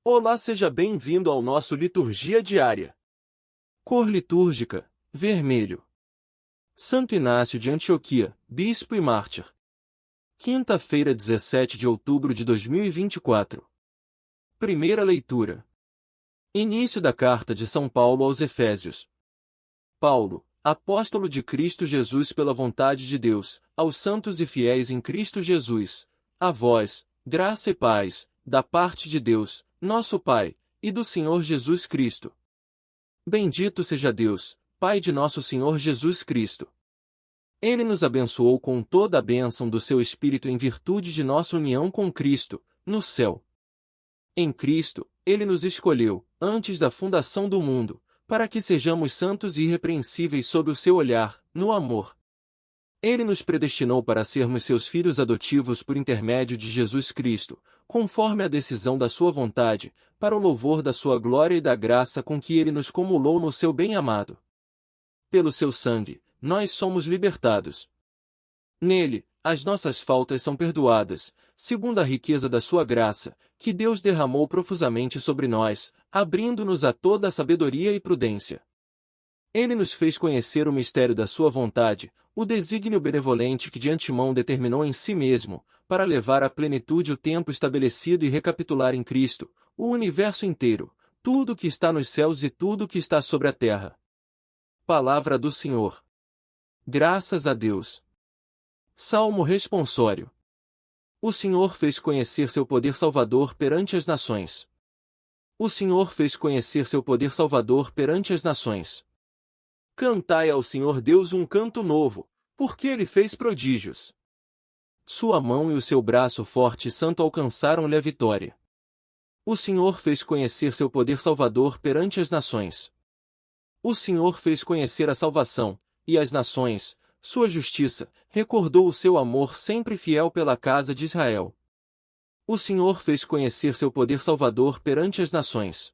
Olá, seja bem-vindo ao nosso Liturgia Diária. Cor litúrgica: vermelho. Santo Inácio de Antioquia, bispo e mártir. Quinta-feira, 17 de outubro de 2024. Primeira leitura. Início da carta de São Paulo aos Efésios. Paulo, apóstolo de Cristo Jesus pela vontade de Deus, aos santos e fiéis em Cristo Jesus, a vós, graça e paz, da parte de Deus, nosso Pai, e do Senhor Jesus Cristo. Bendito seja Deus, Pai de nosso Senhor Jesus Cristo. Ele nos abençoou com toda a bênção do seu Espírito em virtude de nossa união com Cristo, no céu. Em Cristo, Ele nos escolheu, antes da fundação do mundo, para que sejamos santos e irrepreensíveis sob o seu olhar, no amor. Ele nos predestinou para sermos seus filhos adotivos por intermédio de Jesus Cristo, conforme a decisão da sua vontade, para o louvor da sua glória e da graça com que ele nos cumulou no seu bem-amado. Pelo seu sangue, nós somos libertados. Nele, as nossas faltas são perdoadas, segundo a riqueza da sua graça, que Deus derramou profusamente sobre nós, abrindo-nos a toda a sabedoria e prudência. Ele nos fez conhecer o mistério da sua vontade, o desígnio benevolente que de antemão determinou em si mesmo, para levar à plenitude o tempo estabelecido e recapitular em Cristo, o universo inteiro, tudo o que está nos céus e tudo o que está sobre a terra. Palavra do Senhor. Graças a Deus. Salmo responsório. O Senhor fez conhecer seu poder salvador perante as nações. O Senhor fez conhecer seu poder salvador perante as nações. Cantai ao Senhor Deus um canto novo, porque Ele fez prodígios. Sua mão e o seu braço forte e santo alcançaram-lhe a vitória. O Senhor fez conhecer seu poder salvador perante as nações. O Senhor fez conhecer a salvação, e as nações, sua justiça, recordou o seu amor sempre fiel pela casa de Israel. O Senhor fez conhecer seu poder salvador perante as nações.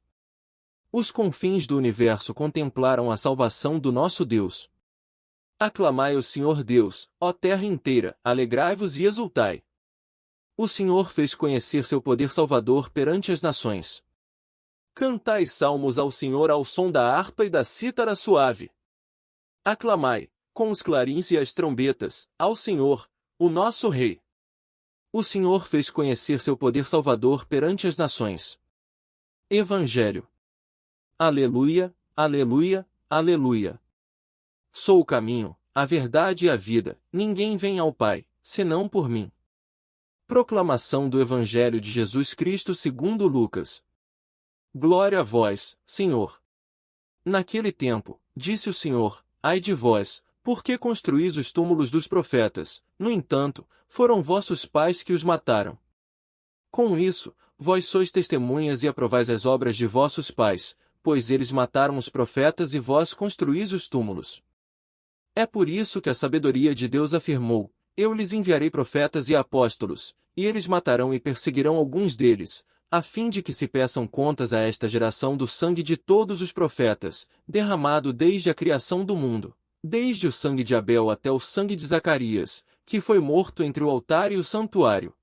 Os confins do universo contemplaram a salvação do nosso Deus. Aclamai o Senhor Deus, ó terra inteira, alegrai-vos e exultai. O Senhor fez conhecer seu poder salvador perante as nações. Cantai salmos ao Senhor ao som da harpa e da cítara suave. Aclamai, com os clarins e as trombetas, ao Senhor, o nosso Rei. O Senhor fez conhecer seu poder salvador perante as nações. Evangelho. Aleluia, aleluia, aleluia. Sou o caminho, a verdade e a vida, ninguém vem ao Pai, senão por mim. Proclamação do Evangelho de Jesus Cristo segundo Lucas. Glória a vós, Senhor. Naquele tempo, disse o Senhor, ai de vós, porque construís os túmulos dos profetas, no entanto, foram vossos pais que os mataram. Com isso, vós sois testemunhas e aprovais as obras de vossos pais, pois eles mataram os profetas e vós construís os túmulos. É por isso que a sabedoria de Deus afirmou, eu lhes enviarei profetas e apóstolos, e eles matarão e perseguirão alguns deles, a fim de que se peçam contas a esta geração do sangue de todos os profetas, derramado desde a criação do mundo, desde o sangue de Abel até o sangue de Zacarias, que foi morto entre o altar e o santuário.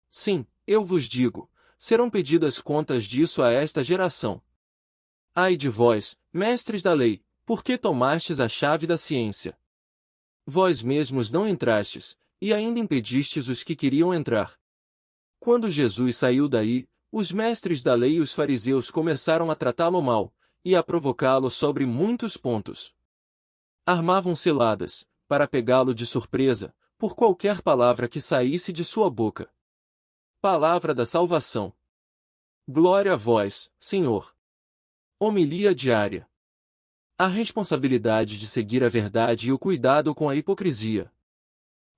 Sim, eu vos digo, serão pedidas contas disso a esta geração. Ai de vós, mestres da lei, porque tomastes a chave da ciência. Vós mesmos não entrastes, e ainda impedistes os que queriam entrar. Quando Jesus saiu daí, os mestres da lei e os fariseus começaram a tratá-lo mal, e a provocá-lo sobre muitos pontos. Armavam ciladas, para pegá-lo de surpresa, por qualquer palavra que saísse de sua boca. Palavra da salvação. Glória a vós, Senhor. Homilia diária. A responsabilidade de seguir a verdade e o cuidado com a hipocrisia.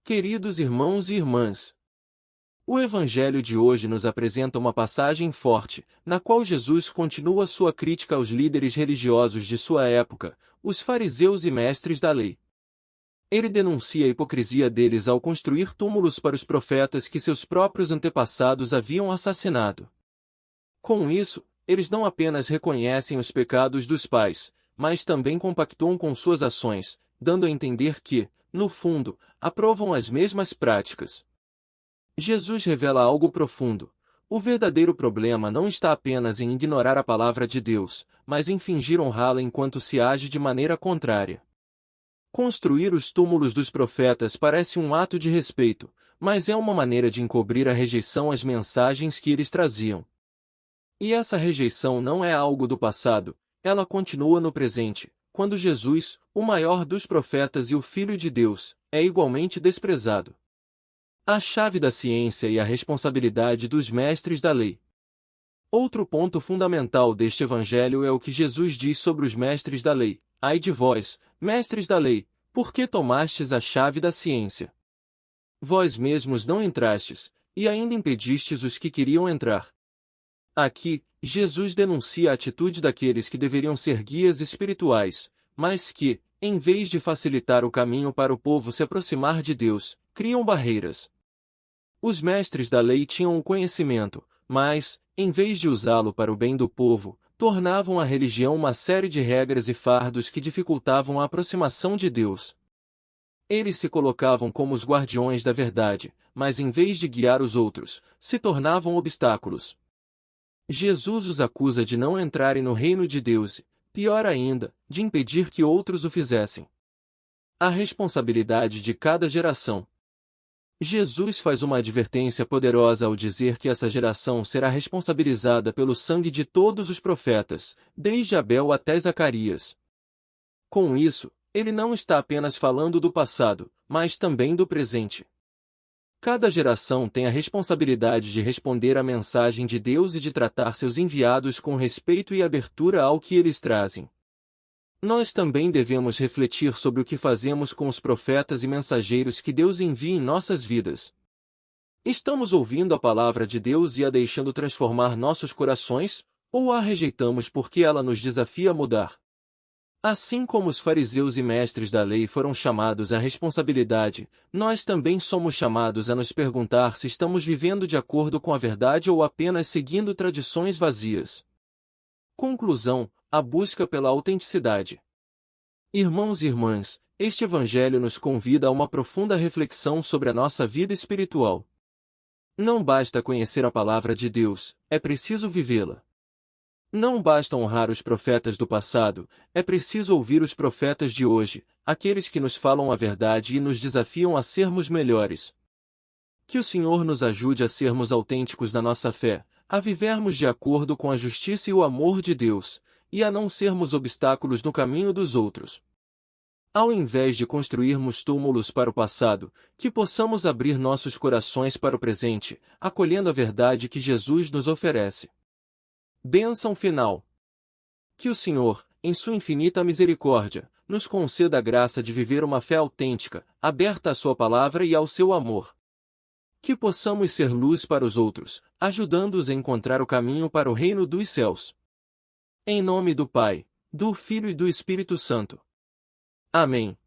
Queridos irmãos e irmãs, o Evangelho de hoje nos apresenta uma passagem forte, na qual Jesus continua sua crítica aos líderes religiosos de sua época, os fariseus e mestres da lei. Ele denuncia a hipocrisia deles ao construir túmulos para os profetas que seus próprios antepassados haviam assassinado. Com isso, eles não apenas reconhecem os pecados dos pais, mas também compactuam com suas ações, dando a entender que, no fundo, aprovam as mesmas práticas. Jesus revela algo profundo: o verdadeiro problema não está apenas em ignorar a palavra de Deus, mas em fingir honrá-la enquanto se age de maneira contrária. Construir os túmulos dos profetas parece um ato de respeito, mas é uma maneira de encobrir a rejeição às mensagens que eles traziam. E essa rejeição não é algo do passado, ela continua no presente, quando Jesus, o maior dos profetas e o Filho de Deus, é igualmente desprezado. A chave da ciência e a responsabilidade dos mestres da lei. Outro ponto fundamental deste evangelho é o que Jesus diz sobre os mestres da lei. Ai de vós, mestres da lei, porque tomastes a chave da ciência. Vós mesmos não entrastes, e ainda impedistes os que queriam entrar. Aqui, Jesus denuncia a atitude daqueles que deveriam ser guias espirituais, mas que, em vez de facilitar o caminho para o povo se aproximar de Deus, criam barreiras. Os mestres da lei tinham o conhecimento, mas, em vez de usá-lo para o bem do povo, tornavam a religião uma série de regras e fardos que dificultavam a aproximação de Deus. Eles se colocavam como os guardiões da verdade, mas em vez de guiar os outros, se tornavam obstáculos. Jesus os acusa de não entrarem no reino de Deus e, pior ainda, de impedir que outros o fizessem. A responsabilidade de cada geração. Jesus faz uma advertência poderosa ao dizer que essa geração será responsabilizada pelo sangue de todos os profetas, desde Abel até Zacarias. Com isso, ele não está apenas falando do passado, mas também do presente. Cada geração tem a responsabilidade de responder à mensagem de Deus e de tratar seus enviados com respeito e abertura ao que eles trazem. Nós também devemos refletir sobre o que fazemos com os profetas e mensageiros que Deus envia em nossas vidas. Estamos ouvindo a palavra de Deus e a deixando transformar nossos corações, ou a rejeitamos porque ela nos desafia a mudar? Assim como os fariseus e mestres da lei foram chamados à responsabilidade, nós também somos chamados a nos perguntar se estamos vivendo de acordo com a verdade ou apenas seguindo tradições vazias. Conclusão: a busca pela autenticidade. Irmãos e irmãs, este evangelho nos convida a uma profunda reflexão sobre a nossa vida espiritual. Não basta conhecer a palavra de Deus, é preciso vivê-la. Não basta honrar os profetas do passado, é preciso ouvir os profetas de hoje, aqueles que nos falam a verdade e nos desafiam a sermos melhores. Que o Senhor nos ajude a sermos autênticos na nossa fé, a vivermos de acordo com a justiça e o amor de Deus, e a não sermos obstáculos no caminho dos outros. Ao invés de construirmos túmulos para o passado, que possamos abrir nossos corações para o presente, acolhendo a verdade que Jesus nos oferece. Bênção final. Que o Senhor, em sua infinita misericórdia, nos conceda a graça de viver uma fé autêntica, aberta à sua palavra e ao seu amor. Que possamos ser luz para os outros, ajudando-os a encontrar o caminho para o reino dos céus. Em nome do Pai, do Filho e do Espírito Santo. Amém.